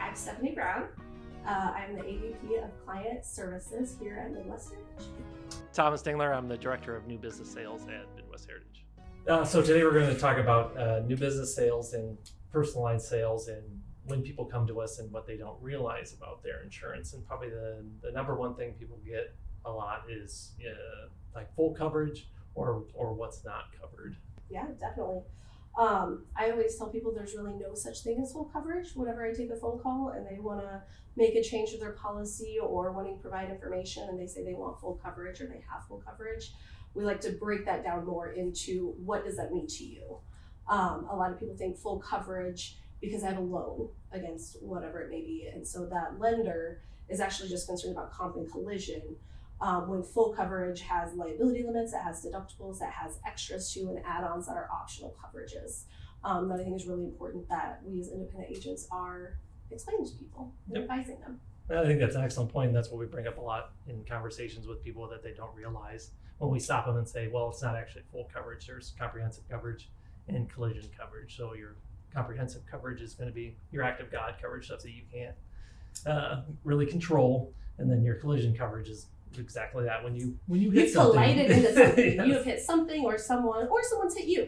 I'm Stephanie Brown. I'm the AVP of Client Services here at Midwest Heritage. Thomas Dingler, I'm the Director of New Business Sales at Midwest Heritage. So today we're going to talk about new business sales and personal line sales and when people come to us and what they don't realize about their insurance. And probably the number one thing people get a lot is like full coverage or what's not covered. Yeah, definitely. I always tell people there's really no such thing as full coverage whenever I take a phone call and they want to make a change to their policy or wanting to provide information and they say they want full coverage or they have full coverage. We like to break that down more into what does that mean to you. A lot of people think full coverage because I have a loan against whatever it may be, and so that lender is actually just concerned about comp and collision. When full coverage has liability limits, it has deductibles, it has extras too, and add-ons that are optional coverages. That I think is really important that we as independent agents are explaining to people and advising them. I think that's an excellent point, and that's what we bring up a lot in conversations with people that they don't realize. When we stop them and say, well, it's not actually full coverage, there's comprehensive coverage and collision coverage. So your comprehensive coverage is going to be your act of God coverage, stuff that you can't really control, and then your collision coverage is exactly that. When you hit something, collided into something, yes. You have hit something or someone's hit you.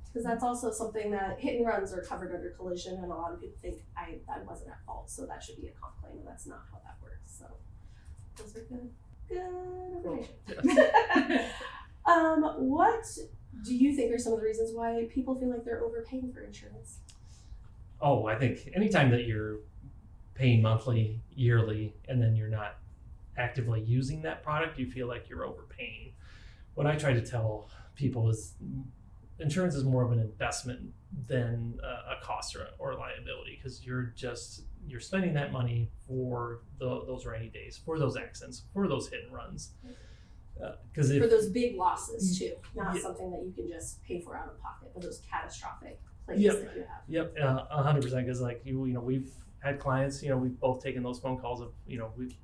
Because that's also something that hit and runs are covered under collision, and a lot of people think I wasn't at fault, so that should be a comp claim, and that's not how that works. So those are good information. Yes. What do you think are some of the reasons why people feel like they're overpaying for insurance? Oh, I think anytime that you're paying monthly, yearly, and then you're not actively using that product, you feel like you're overpaying. What I try to tell people is insurance is more of an investment than a cost or liability, because you're spending that money for those rainy days, for those accidents, for those hit and runs. For those big losses too, not something that you can just pay for out of pocket, but those catastrophic claims that you have. Yep, 100%. Because like we've had clients, we've both taken those phone calls of, we've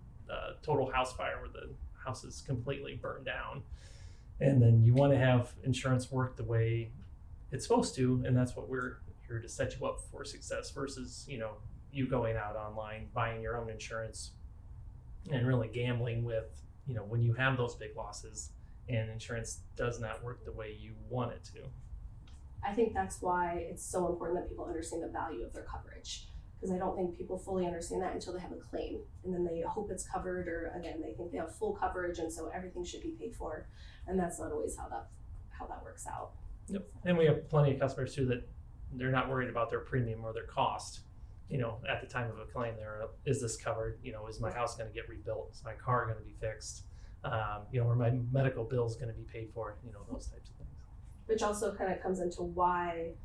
total house fire where the house is completely burned down, and then you want to have insurance work the way it's supposed to, and that's what we're here to set you up for success. Versus you going out online buying your own insurance and really gambling with when you have those big losses and insurance does not work the way you want it to. I think that's why it's so important that people understand the value of their coverage, because I don't think people fully understand that until they have a claim, and then they hope it's covered, or again they think they have full coverage and so everything should be paid for, and that's not always how that works out. Yep. And we have plenty of customers too that they're not worried about their premium or their cost. At the time of a claim, is this covered? Is my house going to get rebuilt? Is my car going to be fixed? Or my medical bill is going to be paid for? Those types of things. Which also kind of comes into why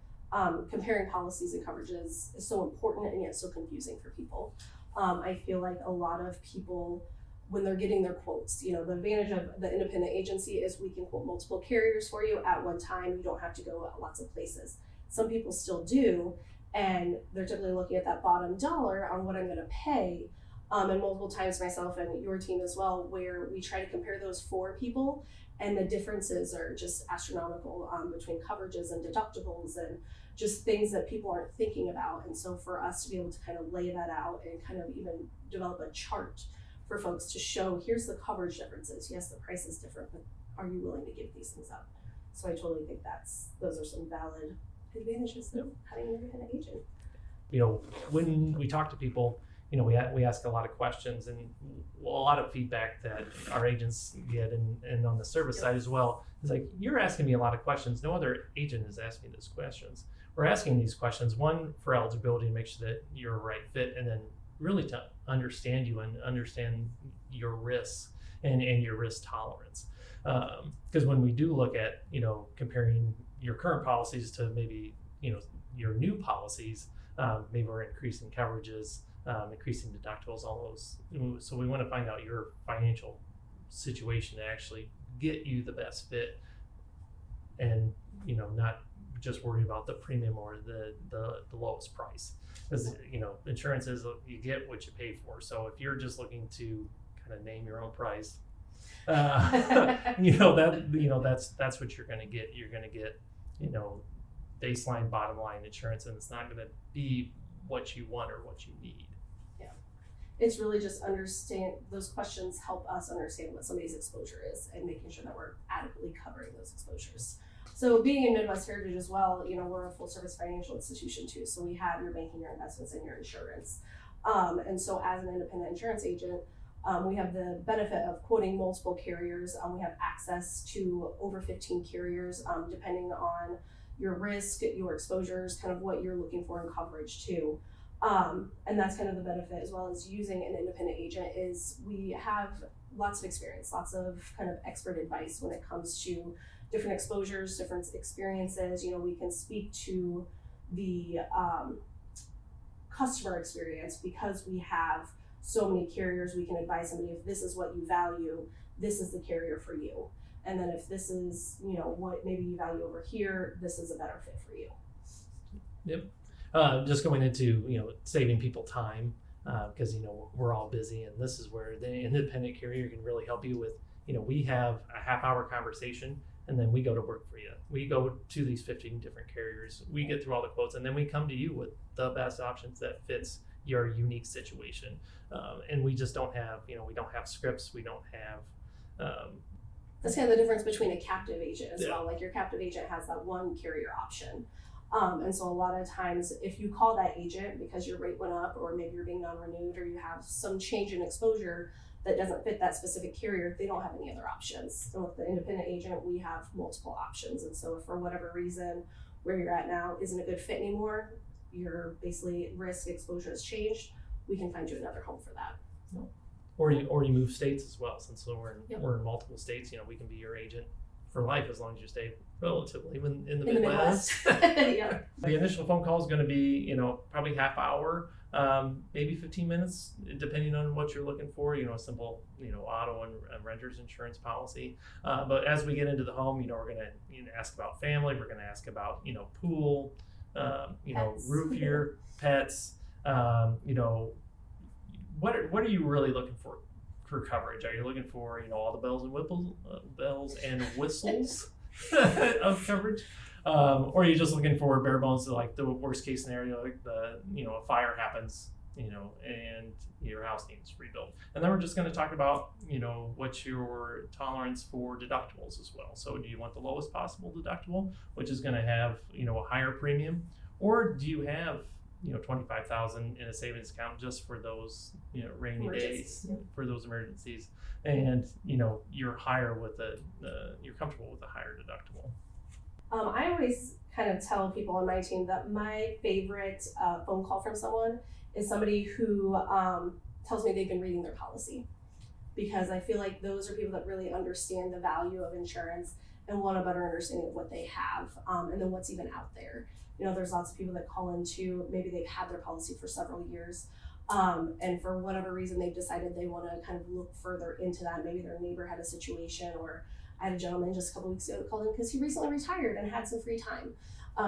comparing policies and coverages is so important and yet so confusing for people. I feel like a lot of people, when they're getting their quotes, the advantage of the independent agency is we can quote multiple carriers for you at one time. You don't have to go lots of places. Some people still do, and they're typically looking at that bottom dollar on what I'm going to pay. And multiple times myself and your team as well, where we try to compare those for people, and the differences are just astronomical between coverages and deductibles and just things that people aren't thinking about. And so for us to be able to kind of lay that out and kind of even develop a chart for folks to show, here's the coverage differences. Yes, the price is different, but are you willing to give these things up? So I totally think those are some valid advantages of having an independent agent. When we talk to people, we ask a lot of questions, and a lot of feedback that our agents get, and on the service side as well, is like, you're asking me a lot of questions. No other agent is asking these questions. We're asking these questions, one, for eligibility, to make sure that you're a right fit, and then really to understand you and understand your risks and your risk tolerance. Because when we do look at, comparing your current policies to maybe, your new policies, maybe we're increasing coverages, increasing deductibles, all those. So we want to find out your financial situation to actually get you the best fit, and not just worry about the premium or the lowest price, because insurance is you get what you pay for. So if you're just looking to kind of name your own price, that's what you're going to get. You're going to get baseline, bottom line insurance, and it's not going to be what you want or what you need. it's really just those questions help us understand what somebody's exposure is and making sure that we're adequately covering those exposures. So being in Midwest Heritage as well, we're a full service financial institution too. So we have your banking, your investments, and your insurance. And so as an independent insurance agent, we have the benefit of quoting multiple carriers. We have access to over 15 carriers, depending on your risk, your exposures, kind of what you're looking for in coverage too. And that's kind of the benefit, as well as using an independent agent, is we have lots of experience, lots of kind of expert advice when it comes to different exposures, different experiences. We can speak to the customer experience because we have so many carriers. We can advise somebody, if this is what you value, this is the carrier for you. And then if this is, what maybe you value over here, this is a better fit for you. Yep. Just going into, saving people time, because, we're all busy, and this is where the independent carrier can really help you with, we have a half-hour conversation, and then we go to work for you. We go to these 15 different carriers, we get through all the quotes, and then we come to you with the best options that fits your unique situation. And we just don't have, we don't have scripts, we don't have... That's kind of the difference between a captive agent as Yeah. well. Like your captive agent has that one carrier option. And so a lot of times if you call that agent because your rate went up, or maybe you're being non-renewed, or you have some change in exposure that doesn't fit that specific carrier, they don't have any other options. And with the independent agent, we have multiple options. And so if for whatever reason where you're at now isn't a good fit anymore, your basically risk exposure has changed, we can find you another home for that. Or you move states as well, since Yep. we're in multiple states. We can be your agent for life as long as you stay relatively in the In the Midwest. Yeah. The initial phone call is going to be, probably half hour, maybe 15 minutes, depending on what you're looking for. A simple, auto and renter's insurance policy. But as we get into the home, we're going to ask about family. We're going to ask about, pool, Pets. roof year, pets. What are you really looking for coverage? Are you looking for, all the bells and whistles of coverage? Or are you just looking for bare bones to, like, the worst case scenario, like a fire happens, and your house needs rebuilt. And then we're just going to talk about, what's your tolerance for deductibles as well. So do you want the lowest possible deductible, which is going to have, a higher premium, or do you have, $25,000 in a savings account just for those, rainy days, Yeah. for those emergencies, and you're higher with you're comfortable with a higher deductible. I always kind of tell people on my team that my favorite phone call from someone is somebody who tells me they've been reading their policy, because I feel like those are people that really understand the value of insurance and want a better understanding of what they have, and then what's even out there. There's lots of people that call into, maybe they've had their policy for several years, and for whatever reason they've decided they want to kind of look further into that. Maybe their neighbor had a situation, or I had a gentleman just a couple weeks ago that called in because he recently retired and had some free time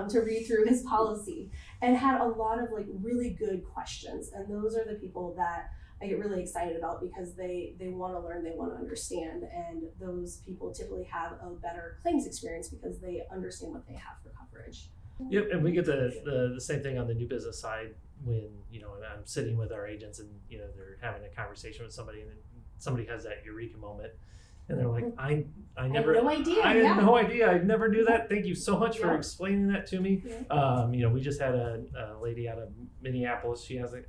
to read through his policy, and had a lot of really good questions. And those are the people that I get really excited about, because they want to learn, they want to understand, and those people typically have a better claims experience because they understand what they have for coverage. Yep, and we get the same thing on the new business side when, I'm sitting with our agents and, they're having a conversation with somebody, and then somebody has that eureka moment, and they're like, I never had no idea. I had no idea. I never knew that. Thank you so much for Yeah. explaining that to me. Yeah. We just had a lady out of Minneapolis. She has a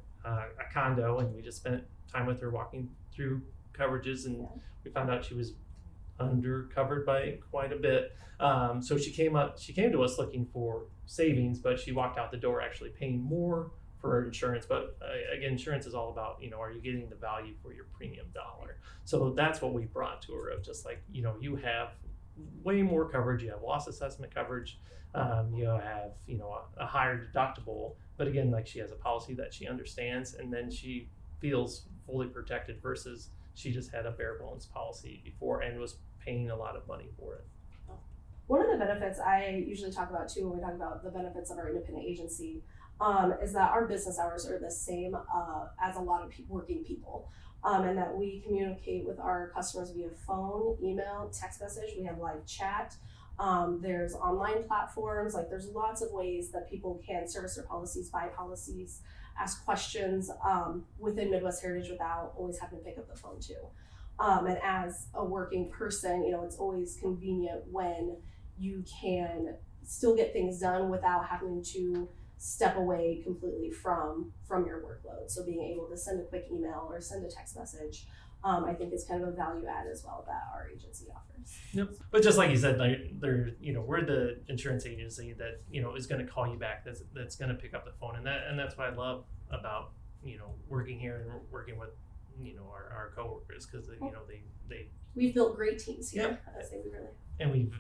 condo, and we just spent time with her walking through coverages, and we found out she was undercovered by quite a bit. So she came to us looking for savings, but she walked out the door actually paying more for her insurance. But again, insurance is all about, are you getting the value for your premium dollar? So that's what we brought to her, of just like, you have way more coverage, you have loss assessment coverage, you have, a higher deductible, but again, like, she has a policy that she understands, and then she feels fully protected, versus she just had a bare bones policy before and was paying a lot of money for it. One of the benefits I usually talk about too when we talk about the benefits of our independent agency is that our business hours are the same as a lot of working people, and that we communicate with our customers via phone, email, text message. We have live chat. There's online platforms, like there's lots of ways that people can service their policies, buy policies, ask questions within Midwest Heritage without always having to pick up the phone too. And as a working person, it's always convenient when you can still get things done without having to step away completely from your workload. So being able to send a quick email or send a text message, I think is kind of a value add as well that our agency offers. Yep. But just like you said, they're we're the insurance agency that is going to call you back. That's going to pick up the phone, and that's what I love about working here and working with our coworkers, because they we've built great teams here. Yep. I say we really.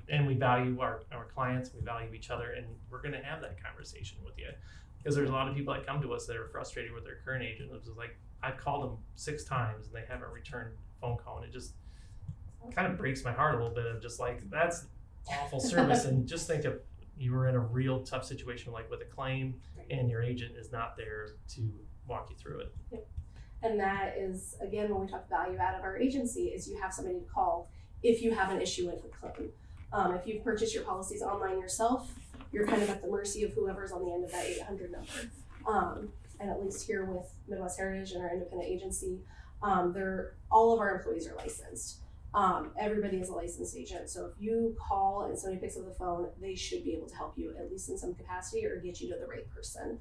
And we value our clients, we value each other, and we're going to have that conversation with you, because there's a lot of people that come to us that are frustrated with their current agent. It's just like, I've called them 6 times and they haven't returned a phone call, and it just kind of breaks my heart a little bit of just like, that's awful service. And just think if you were in a real tough situation like with a claim and your agent is not there to walk you through it. Yep. And that is, again, when we talk value add of our agency, is you have somebody to call if you have an issue with a claim. If you've purchased your policies online yourself, you're kind of at the mercy of whoever's on the end of that 800 number. And at least here with Midwest Heritage and our independent agency, all of our employees are licensed. Everybody is a licensed agent. So if you call and somebody picks up the phone, they should be able to help you at least in some capacity or get you to the right person,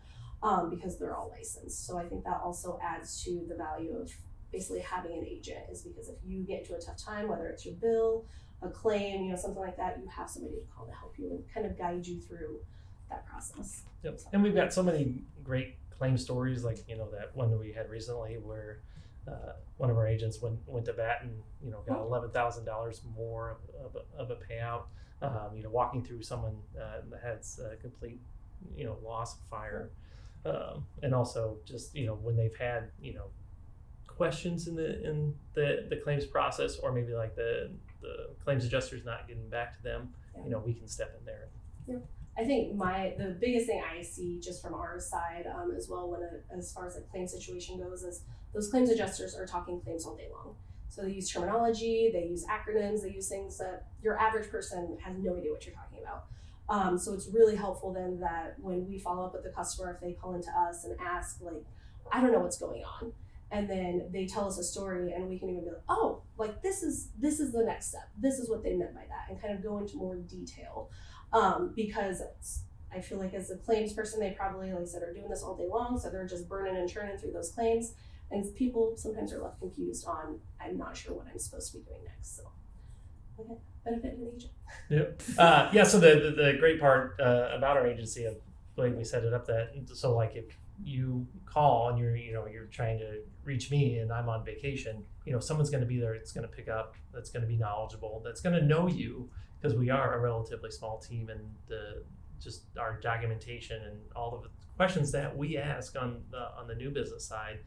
because they're all licensed. So I think that also adds to the value of basically having an agent, is because if you get into a tough time, whether it's your bill, a claim, something like that, you have somebody to call to help you and kind of guide you through that process. Yep. And we've got so many great claim stories, like that one that we had recently where one of our agents went to bat and got $11,000 more of a payout. Walking through someone that has a complete loss of fire, and also just when they've had questions in the claims process, or maybe like the claims adjuster's not getting back to them, we can step in there. Yeah. I think the biggest thing I see just from our side as well, as far as the claim situation goes, is those claims adjusters are talking claims all day long. So they use terminology, they use acronyms, they use things that your average person has no idea what you're talking about. So it's really helpful then that when we follow up with the customer, if they call into us and ask, like, I don't know what's going on, and then they tell us a story, and we can even be like, oh, like this is the next step. This is what they meant by that, and kind of go into more detail. Because I feel like as a claims person, they probably, like I said, are doing this all day long, so they're just burning and churning through those claims, and people sometimes are left confused on, I'm not sure what I'm supposed to be doing next. So, okay, benefit of an agent. Yep. So the great part about our agency, of the way we set it up, that so like if you call and you're trying to reach me and I'm on vacation, someone's going to be there. It's going to pick up. That's going to be knowledgeable. That's going to know you, because we are a relatively small team, and just our documentation and all of the questions that we ask on the new business side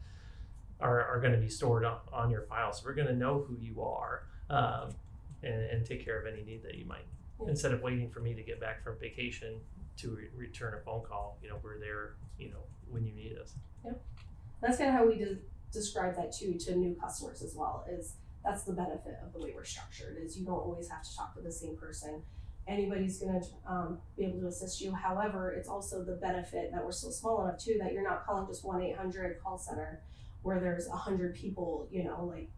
are going to be stored on your file. So we're going to know who you are, and take care of any need that you might. Yeah. Instead of waiting for me to get back from vacation to return a phone call, we're there, when you need us. Yep. That's kind of how we describe that too to new customers as well. Is that's the benefit of the way we're structured, is you don't always have to talk to the same person. Anybody's going to be able to assist you. However, it's also the benefit that we're still small enough too, that you're not calling just 1-800 call center where there's 100 people, like.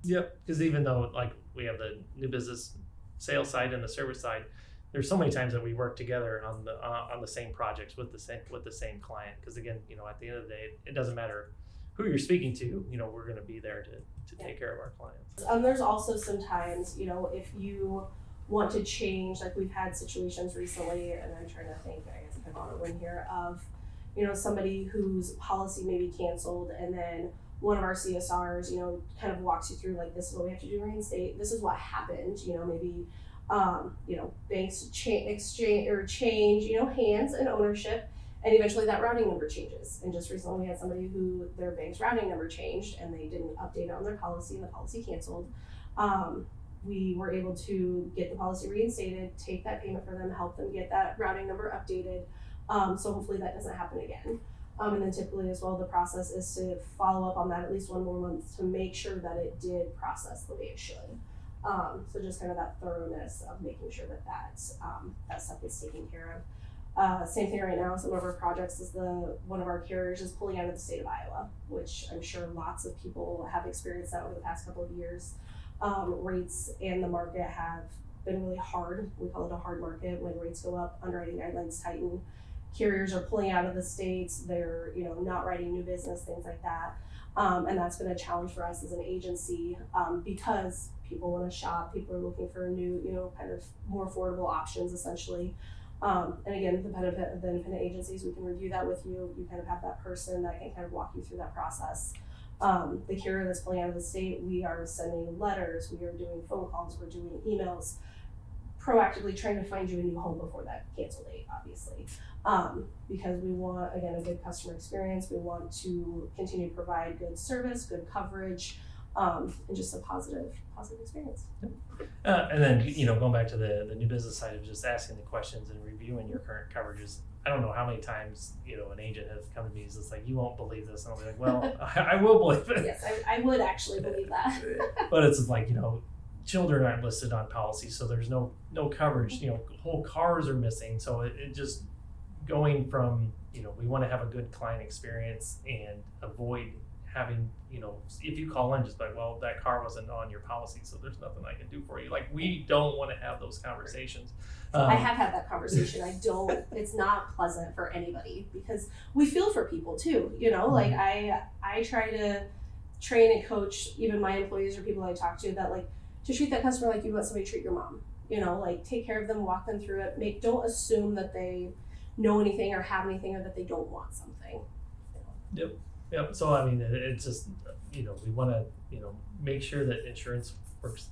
Yep. Because even though like we have the new business sales side and the service side, there's so many times that we work together on the same projects with the same client. Because again, at the end of the day, it doesn't matter who you're speaking to. We're going to be there to take care of our clients. There's also sometimes, if you want to change, like we've had situations recently, and I'm trying to think, I guess if I want to win here, of somebody whose policy may be canceled, and then one of our CSRs, kind of walks you through, like, this is what we have to do to reinstate. This is what happened. Maybe banks change hands and ownership, and eventually that routing number changes. And just recently we had somebody who their bank's routing number changed and they didn't update it on their policy, and the policy canceled. We were able to get the policy reinstated, take that payment for them, help them get that routing number updated. So hopefully that doesn't happen again. And then typically as well, the process is to follow up on that at least one more month to make sure that it did process the way it should. So just kind of that thoroughness of making sure that that stuff gets taken care of. Same thing right now, some of our projects is one of our carriers is pulling out of the state of Iowa, which I'm sure lots of people have experienced that over the past couple of years. Rates and the market have been really hard. We call it a hard market. When rates go up, underwriting guidelines tighten. Carriers are pulling out of the states. They're not writing new business, things like that. And that's been a challenge for us as an agency because people want to shop. People are looking for new, kind of more affordable options, essentially. And again, the benefit of the independent agencies, we can review that with you. You kind of have that person that can kind of walk you through that process. The carrier that's pulling out of the state, we are sending letters, we are doing phone calls, we're doing emails, proactively trying to find you a new home before that cancel date, obviously. Because we want, again, a good customer experience. We want to continue to provide good service, good coverage, and just a positive experience. And then, going back to the new business side of just asking the questions and reviewing your current coverages. I don't know how many times, an agent has come to me and is just like, you won't believe this. And I'll be like, well, I will believe it. Yes, I would actually believe that. But it's like, children aren't listed on policy, so there's no coverage. Whole cars are missing. So it just going from, we want to have a good client experience and avoid having, if you call in, just like, well, that car wasn't on your policy, so there's nothing I can do for you. Like, we don't want to have those conversations. I have had that conversation. It's not pleasant for anybody because we feel for people too, like I try to train and coach even my employees or people I talk to that to treat that customer like you want somebody to treat your mom, take care of them, walk them through it, don't assume that they know anything or have anything or that they don't want something. Yep. So, it's just, we want to, make sure that insurance works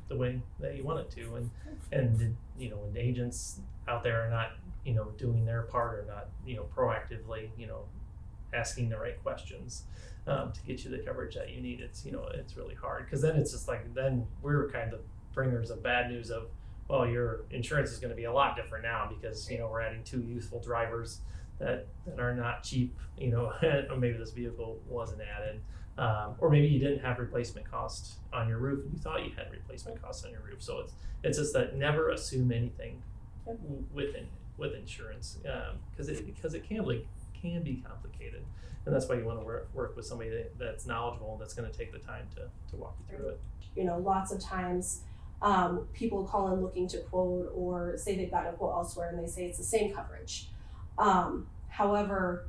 the way that you want it to. And when the agents out there are not, doing their part or not, proactively, asking the right questions to get you the coverage that you need, it's really hard. Because then it's just then we're kind of bringers of bad news of, well, your insurance is going to be a lot different now because, we're adding 2 youthful drivers that are not cheap, or maybe this vehicle wasn't added, or maybe you didn't have replacement costs on your roof and you thought you had replacement costs on your roof. So it's just that never assume anything with insurance because it can be complicated, and that's why you want to work with somebody that's knowledgeable and that's going to take the time to walk you through it. Lots of times people call in looking to quote or say they've gotten a quote elsewhere and they say it's the same coverage. However,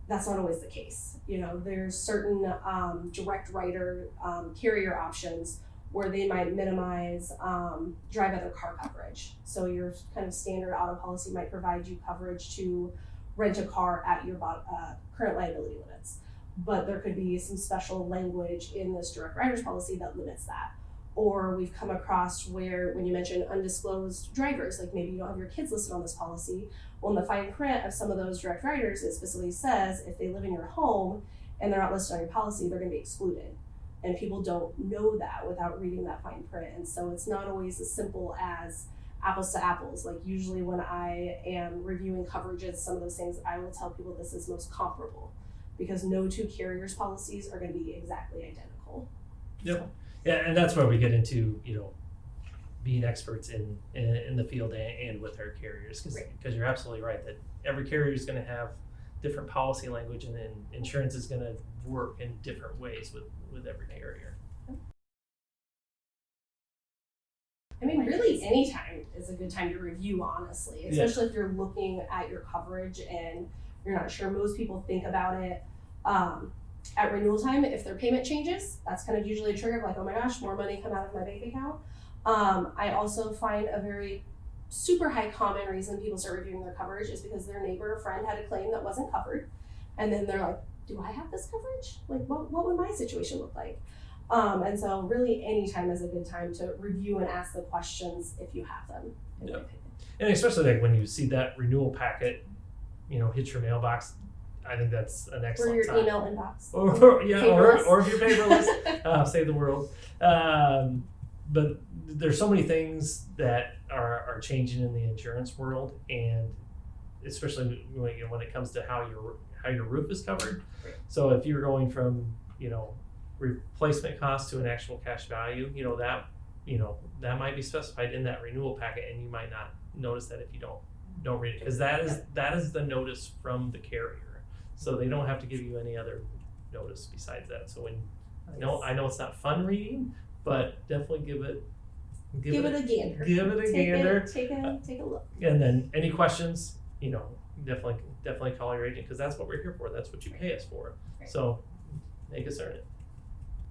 that's not always the case. There's certain direct writer carrier options where they might minimize drive other car coverage. So your kind of standard auto policy might provide you coverage to rent a car at your current liability limits. But there could be some special language in this direct writer's policy that limits that. Or we've come across where when you mention undisclosed drivers, like maybe you don't have your kids listed on this policy, well, in the fine print of some of those direct writers, it specifically says if they live in your home and they're not listed on your policy, they're going to be excluded. And people don't know that without reading that fine print. And so it's not always as simple as apples to apples. Like usually when I am reviewing coverages, some of those things, I will tell people this is most comparable because no 2 carriers' policies are going to be exactly identical. Yep. Yeah, and that's where we get into, being experts in the field and with our carriers, because you're absolutely right that every carrier is going to have different policy language, and then insurance is going to work in different ways with every carrier. Really any time is a good time to review, honestly, especially if you're looking at your coverage and you're not sure. Most people think about it at renewal time. If their payment changes, that's kind of usually a trigger of oh my gosh, more money come out of my bank account. I also find a very super high common reason people start reviewing their coverage is because their neighbor or friend had a claim that wasn't covered. And then they're like, do I have this coverage? What would my situation look like? And so really any time is a good time to review and ask the questions if you have them. And especially when you see that renewal packet, hit your mailbox, I think that's an excellent or your time. Email inbox. Or if you're paperless, save the world. But there's so many things that are changing in the insurance world, and especially when it comes to how your roof is covered. So if you're going from replacement cost to an actual cash value, that might be specified in that renewal packet, and you might not notice that if you don't read it, because that is the notice from the carrier, so they don't have to give you any other notice besides that. So I know it's not fun reading, but definitely give it a gander. Give it a gander. Take a look. And then any questions, definitely call your agent, because that's what we're here for. That's what you pay us for. Right. So make us earn it.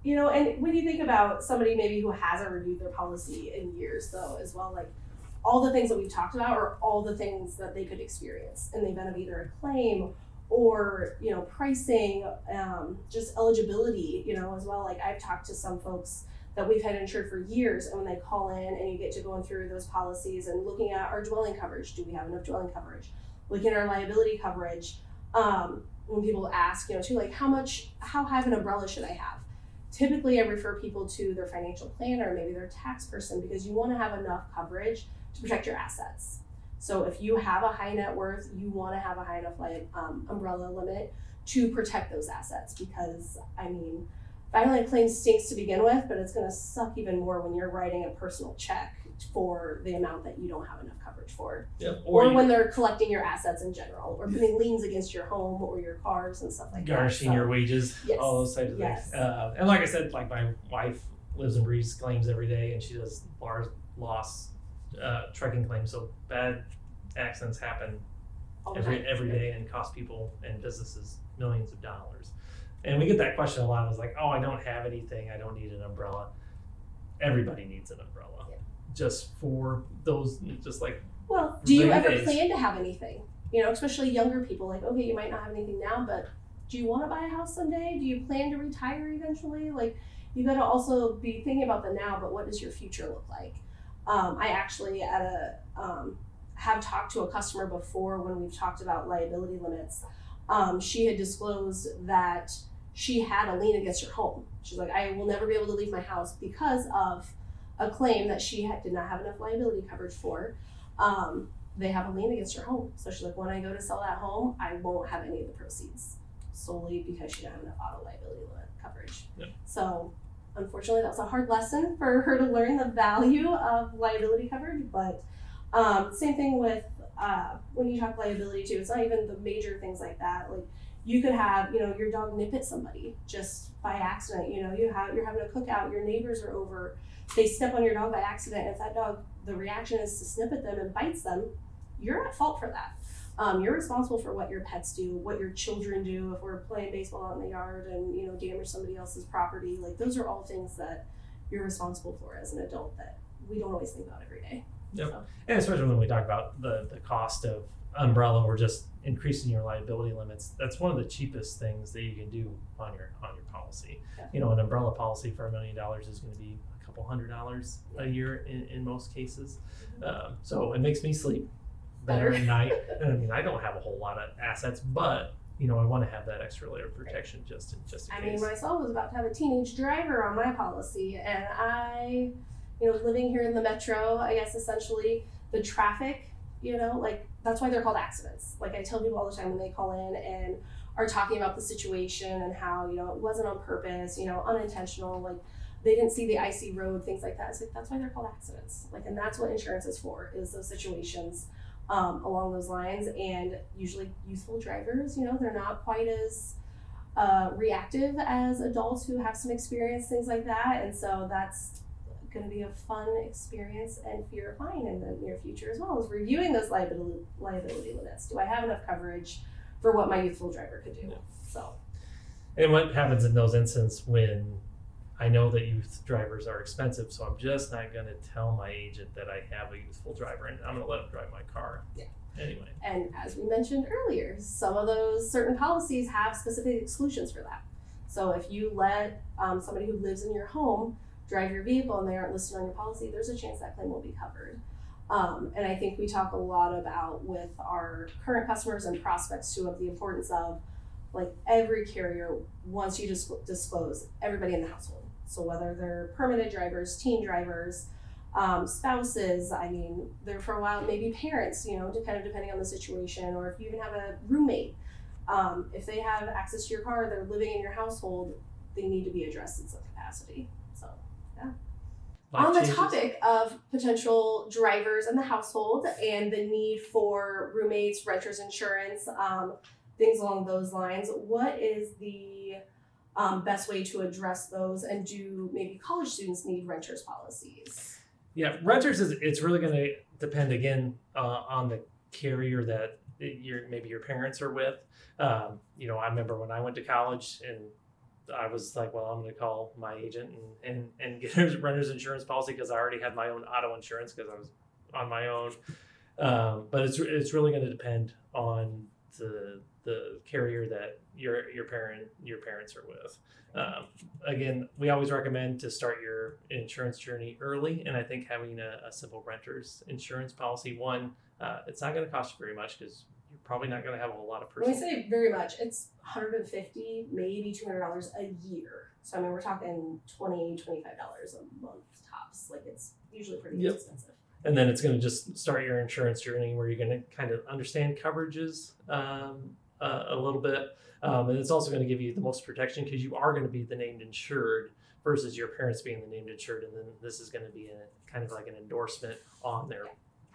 And when you think about somebody maybe who hasn't reviewed their policy in years, though, as well, like all the things that we've talked about are all the things that they could experience in the event of either a claim or pricing, just eligibility, as well. Like I've talked to some folks that we've had insured for years, and when they call in and you get to going through those policies and looking at our dwelling coverage, do we have enough dwelling coverage? Looking at our liability coverage, when people ask, too, like how high of an umbrella should I have? Typically I refer people to their financial planner, maybe their tax person, because you want to have enough coverage to protect your assets. So if you have a high net worth, you want to have a high enough umbrella limit to protect those assets, because filing a claim stinks to begin with, but it's going to suck even more when you're writing a personal check for the amount that you don't have enough coverage for. Yep. Or when they're collecting your assets in general, or putting liens against your home or your cars and stuff like garnishing that. your wages, Yes. all those types of things. And like I said, like my wife lives and breathes claims every day, and she does loss trucking claims. So bad accidents happen every day and cost people and businesses millions of dollars. And we get that question a lot. It's like, oh, I don't have anything. I don't need an umbrella. Everybody needs an umbrella. Yeah. Just for those, just like. Well, do you ever days. plan to have anything? Especially younger people, like, okay, you might not have anything now, but do you want to buy a house someday? Do you plan to retire eventually? Like, you got to also be thinking about the now, but what does your future look like? I actually have talked to a customer before when we've talked about liability limits. She had disclosed that she had a lien against her home. She's like, I will never be able to leave my house because of a claim that she did not have enough liability coverage for. They have a lien against her home. So she's like, when I go to sell that home, I won't have any of the proceeds, solely because she didn't have enough auto liability limit coverage. Yep. So unfortunately, that was a hard lesson for her to learn, the value of liability coverage. But same thing with when you talk liability too, it's not even the major things like that. Like you could have, your dog nip at somebody just by accident. You're having a cookout, your neighbors are over, they step on your dog by accident. If that dog, the reaction is to snip at them and bites them, you're at fault for that. You're responsible for what your pets do, what your children do. If we're playing baseball out in the yard and damage somebody else's property, like those are all things that you're responsible for as an adult that we don't always think about every day. Yep. So. And especially when we talk about the cost of umbrella or just increasing your liability limits, that's one of the cheapest things that you can do on your policy. Yeah. An umbrella policy for $1 million is going to be a couple $100 a year in most cases. So it makes me sleep better at night. I don't have a whole lot of assets, but I want to have that extra layer of protection just in case. Myself was about to have a teenage driver on my policy, and I, living here in the metro, I guess essentially the traffic, like that's why they're called accidents. Like I tell people all the time when they call in and are talking about the situation and how, it wasn't on purpose, unintentional, like they didn't see the icy road, things like that. It's like, that's why they're called accidents. Like, and that's what insurance is for, is those situations along those lines. And usually youthful drivers, they're not quite as reactive as adults who have some experience, things like that. And so that's going to be a fun experience and fear of mine in the near future, as well as reviewing those liability limits. Do I have enough coverage for what my youthful driver could do? Yeah. So. And what happens in those instances when I know that youth drivers are expensive, so I'm just not going to tell my agent that I have a youthful driver and I'm going to let him drive my car. Yeah. Anyway. And as we mentioned earlier, some of those certain policies have specific exclusions for that. So if you let somebody who lives in your home drive your vehicle and they aren't listed on your policy, there's a chance that claim will be covered. And I think we talk a lot about with our current customers and prospects too, of the importance of, like, every carrier wants you to disclose everybody in the household. So whether they're permanent drivers, teen drivers, spouses, there for a while, maybe parents, kind of depending on the situation, or if you even have a roommate, if they have access to your car, they're living in your household, they need to be addressed in some capacity. So, yeah. life On the changes? topic of potential drivers in the household and the need for roommates, renters insurance, things along those lines, what is the best way to address those? And do maybe college students need renters policies? Yeah, renters it's really going to depend again on the carrier that maybe your parents are with. I remember when I went to college and I was like, well, I'm going to call my agent and get a renter's insurance policy because I already had my own auto insurance because I was on my own. But it's really going to depend on the carrier that your parents are with. Again, we always recommend to start your insurance journey early, and I think having a simple renter's insurance policy, it's not going to cost you very much because you're probably not going to have a whole lot of When we personal. say very much, it's $150, maybe $200 a year. So I mean, we're talking $20, $25 a month tops. Like it's usually pretty Yep. expensive. And then it's going to just start your insurance journey where you're going to kind of understand coverages a little bit. And it's also going to give you the most protection because you are going to be the named insured versus your parents being the named insured. And then this is going to be a kind of like an endorsement on their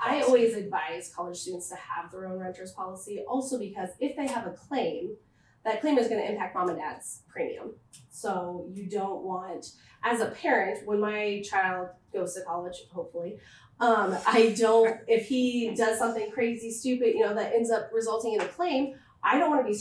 I always advise college students to have their own renter's policy, also because if they have a claim, that claim is going to impact mom and dad's premium. So you don't want, as a parent, when my child goes to college, hopefully, if he does something crazy, stupid, that ends up resulting in a claim, I don't want to be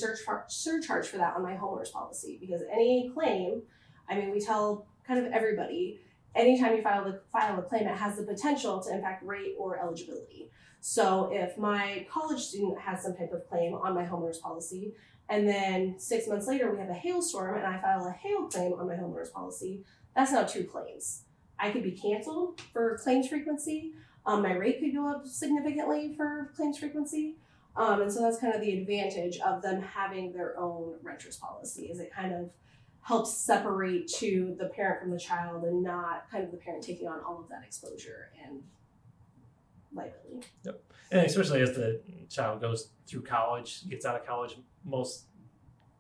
surcharged for that on my homeowner's policy, because any claim, I mean, we tell kind of everybody, anytime you file a claim, it has the potential to impact rate or eligibility. So if my college student has some type of claim on my homeowner's policy, and then 6 months later we have a hailstorm and I file a hail claim on my homeowner's policy, that's now 2 claims. I could be canceled for claims frequency. My rate could go up significantly for claims frequency. And so that's kind of the advantage of them having their own renter's policy, is it kind of helps separate to the parent from the child and not kind of the parent taking on all of that exposure and liability. Yep. And especially as the child goes through college, gets out of college, most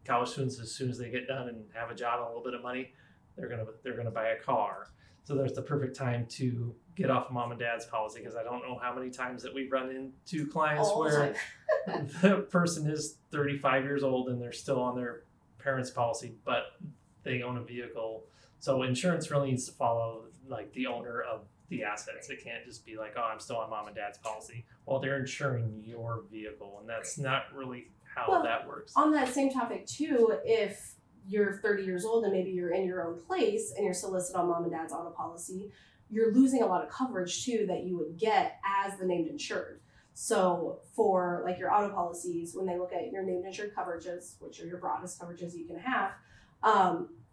college students, as soon as they get done and have a job and a little bit of money, they're gonna buy a car. So there's the perfect time to get off mom and dad's policy, because I don't know how many times that we've run into clients All the where time. the person is 35 years old and they're still on their parents' policy, but they own a vehicle. So insurance really needs to follow like the owner of the assets. It can't just be like, oh, I'm still on mom and dad's policy. Well, they're insuring your vehicle, and that's not really how that works. On that same topic too, if you're 30 years old and maybe you're in your own place and you're still listed on mom and dad's auto policy, you're losing a lot of coverage too that you would get as the named insured. So for like your auto policies, when they look at your named insured coverages, which are your broadest coverages you can have,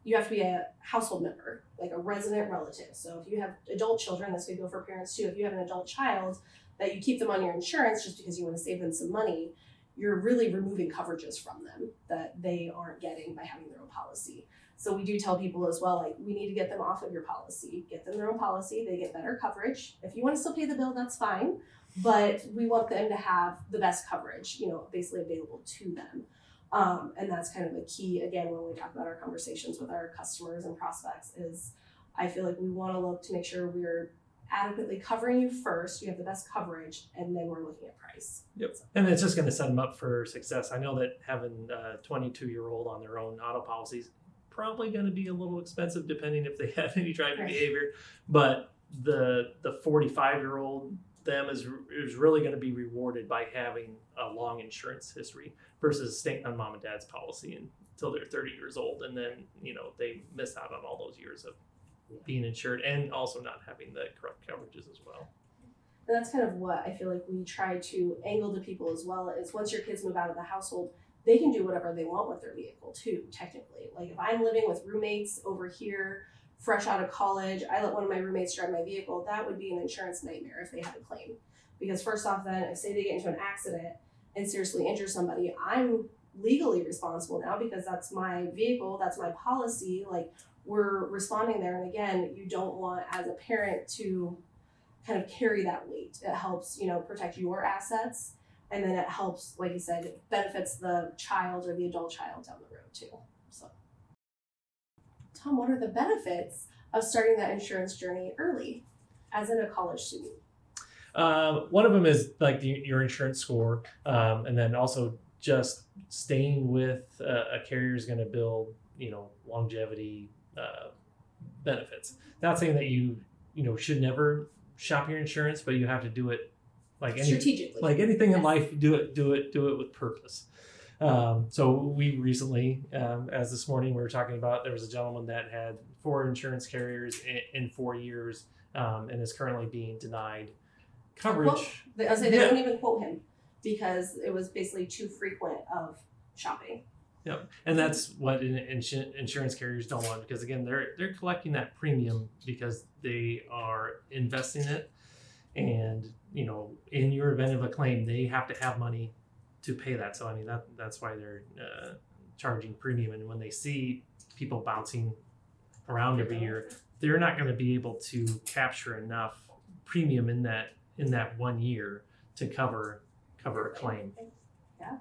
you have to be a household member, like a resident relative. So if you have adult children, this could go for parents too. If you have an adult child that you keep them on your insurance just because you want to save them some money, you're really removing coverages from them that they aren't getting by having their own policy. So we do tell people as well, like, we need to get them off of your policy, get them their own policy, they get better coverage. If you want to still pay the bill, that's fine, but we want them to have the best coverage, basically available to them. And that's kind of the key, again, when we talk about our conversations with our customers and prospects, is I feel like we want to look to make sure we're adequately covering you first, you have the best coverage, and then we're looking at price. Yep. And it's just going to set them up for success. I know that having a 22-year-old on their own auto policies probably going to be a little expensive depending if they have any driving behavior, but the 45-year-old them is really going to be rewarded by having a long insurance history versus staying on mom and dad's policy until they're 30 years old, and then they miss out on all those years of being insured and also not having the correct coverages as well. And that's kind of what I feel like we try to angle to people as well, is once your kids move out of the household, they can do whatever they want with their vehicle too, technically. Like if I'm living with roommates over here, fresh out of college, I let one of my roommates drive my vehicle, that would be an insurance nightmare if they had a claim. Because first off then, if say they get into an accident and seriously injure somebody, I'm legally responsible now because that's my vehicle, that's my policy, like we're responding there. And again, you don't want as a parent to kind of carry that weight. It helps, protect your assets. And then it helps, like you said, it benefits the child or the adult child down the road too. So, Tom, what are the benefits of starting that insurance journey early, as in a college student? One of them is like your insurance score, and then also just staying with a carrier is going to build, longevity benefits. Not saying that you should never shop your insurance, but you have to do it Strategically. like anything in life. Do it with purpose. So we recently, as this morning we were talking about, there was a gentleman that had 4 insurance carriers in 4 years, and is currently being denied coverage. They don't even quote him because it was basically too frequent of shopping. Yep, and that's what insurance carriers don't want, because again, they're collecting that premium because they are investing it, and in your event of a claim, they have to have money to pay that. So I mean that's why they're charging premium, and when they see people bouncing around every year, they're not going to be able to capture enough premium in that 1 year to cover a claim. Yeah.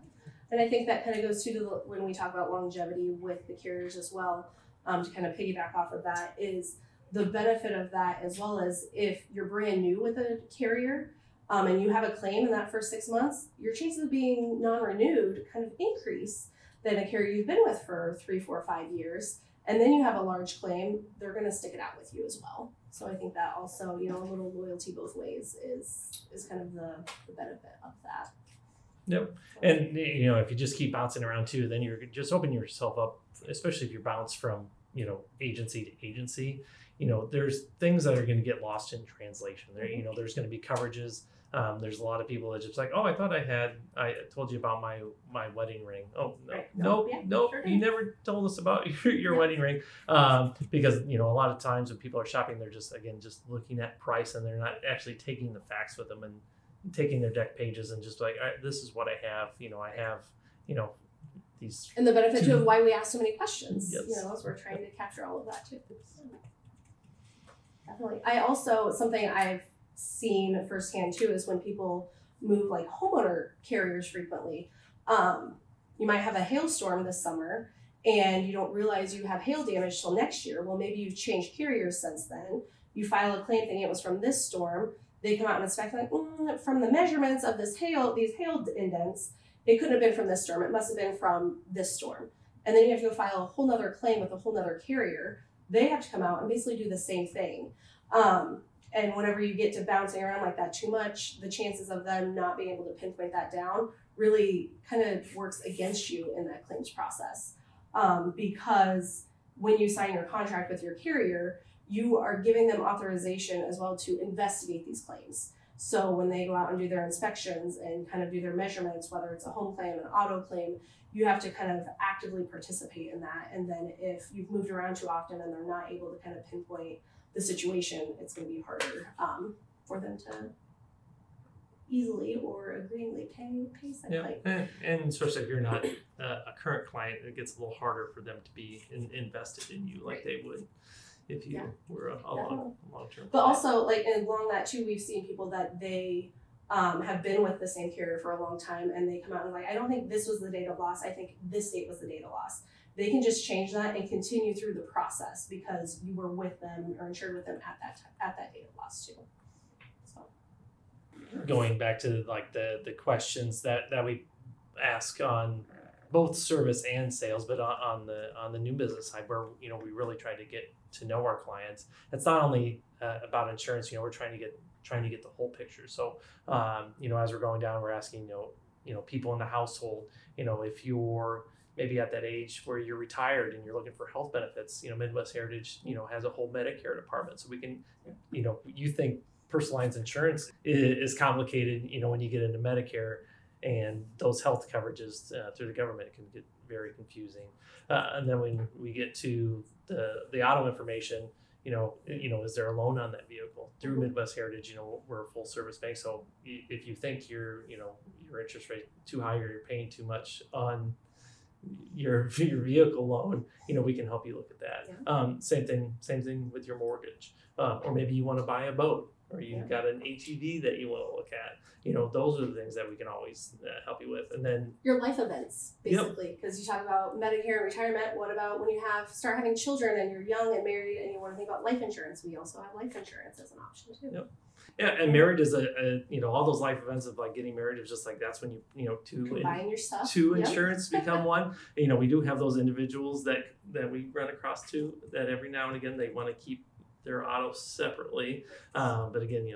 And I think that kind of goes to when we talk about longevity with the carriers as well, to kind of piggyback off of that, is the benefit of that, as well as if you're brand new with a carrier, and you have a claim in that first 6 months, your chances of being non-renewed kind of increase than a carrier you've been with for 3, 4, 5 years. And then you have a large claim, they're going to stick it out with you as well. So I think that also, a little loyalty both ways is kind of the benefit of that. Yep. And if you just keep bouncing around too, then you're just opening yourself up, especially if you bounce from agency to agency. There's things that are going to get lost in translation. There's going to be coverages. There's a lot of people that just like, oh, I thought I told you about my wedding ring. Oh, no, Right. nope, Yeah, nope. sure You never told us about your wedding ring. Because, a lot of times when people are shopping, they're just looking at price, and they're not actually taking the facts with them and taking their deck pages and just like, all right, this is what I have. I have, these. And the benefit too of why we ask so many questions, Yes. as we're trying to capture all of that too. Definitely. Something I've seen firsthand too is when people move like homeowner carriers frequently. You might have a hailstorm this summer and you don't realize you have hail damage till next year. Well, maybe you've changed carriers since then. You file a claim thinking it was from this storm. They come out and inspect like, from the measurements of these hail indents, it couldn't have been from this storm. It must have been from this storm. And then you have to go file a whole nother claim with a whole nother carrier. They have to come out and basically do the same thing. And whenever you get to bouncing around like that too much, the chances of them not being able to pinpoint that down really kind of works against you in that claims process. Because when you sign your contract with your carrier, you are giving them authorization as well to investigate these claims. So when they go out and do their inspections and kind of do their measurements, whether it's a home claim, an auto claim, you have to kind of actively participate in that. And then if you've moved around too often and they're not able to kind of pinpoint the situation, it's going to be harder for them to easily or agreeingly pay said claim. And especially if you're not a current client, it gets a little harder for them to be invested in you like they would if you were a long-term. But also, like, and along that too, we've seen people that they have been with the same carrier for a long time, and they come out and like, I don't think this was the date of loss. I think this date was the date of loss. They can just change that and continue through the process because you were with them or insured with them at that date of loss too. So going back to like the questions that we ask on both service and sales, but on the new business side, where we really try to get to know our clients. It's not only about insurance. We're trying to get the whole picture. So as we're going down, we're asking people in the household. If you're maybe at that age where you're retired and you're looking for health benefits, Midwest Heritage has a whole Medicare department, so we can you think personal lines insurance is complicated. When you get into Medicare. And those health coverages through the government can get very confusing. And then when we get to the auto information, is there a loan on that vehicle? Through Midwest Heritage, we're a full service bank. So if you think your interest rate too high or you're paying too much on your vehicle loan, we can help you look at that. Yeah. Same thing with your mortgage, or maybe you want to buy a boat. or you've got an ATV that you want to look at. Those are the things that we can always help you with. And then your life events, basically, because you talk about Medicare and retirement. What about when you start having children and you're young and married and you want to think about life insurance? We also have life insurance as an option too. Yep. Yeah, and marriage is all those life events of like getting married is just like that's when Combine your stuff. two insurance become one. We do have those individuals that we run across to that every now and again they want to keep their auto separately. But again,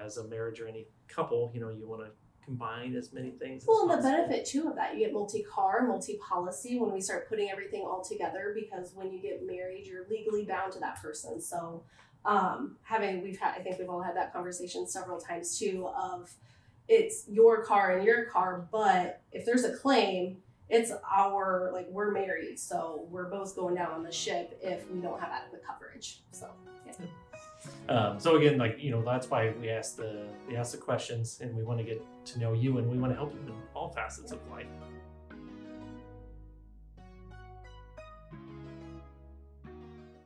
as a marriage or any couple, you want to combine as many things. Well, as and the possible. benefit too of that, you get multi-car, multi-policy when we start putting everything all together, because when you get married, you're legally bound to that person. So I think we've all had that conversation several times too, of it's your car and your car, but if there's a claim, it's we're married, so we're both going down on the ship if we don't have adequate coverage. So yeah. So again, that's why we ask the questions, and we want to get to know you, and we want to help you in all facets of life.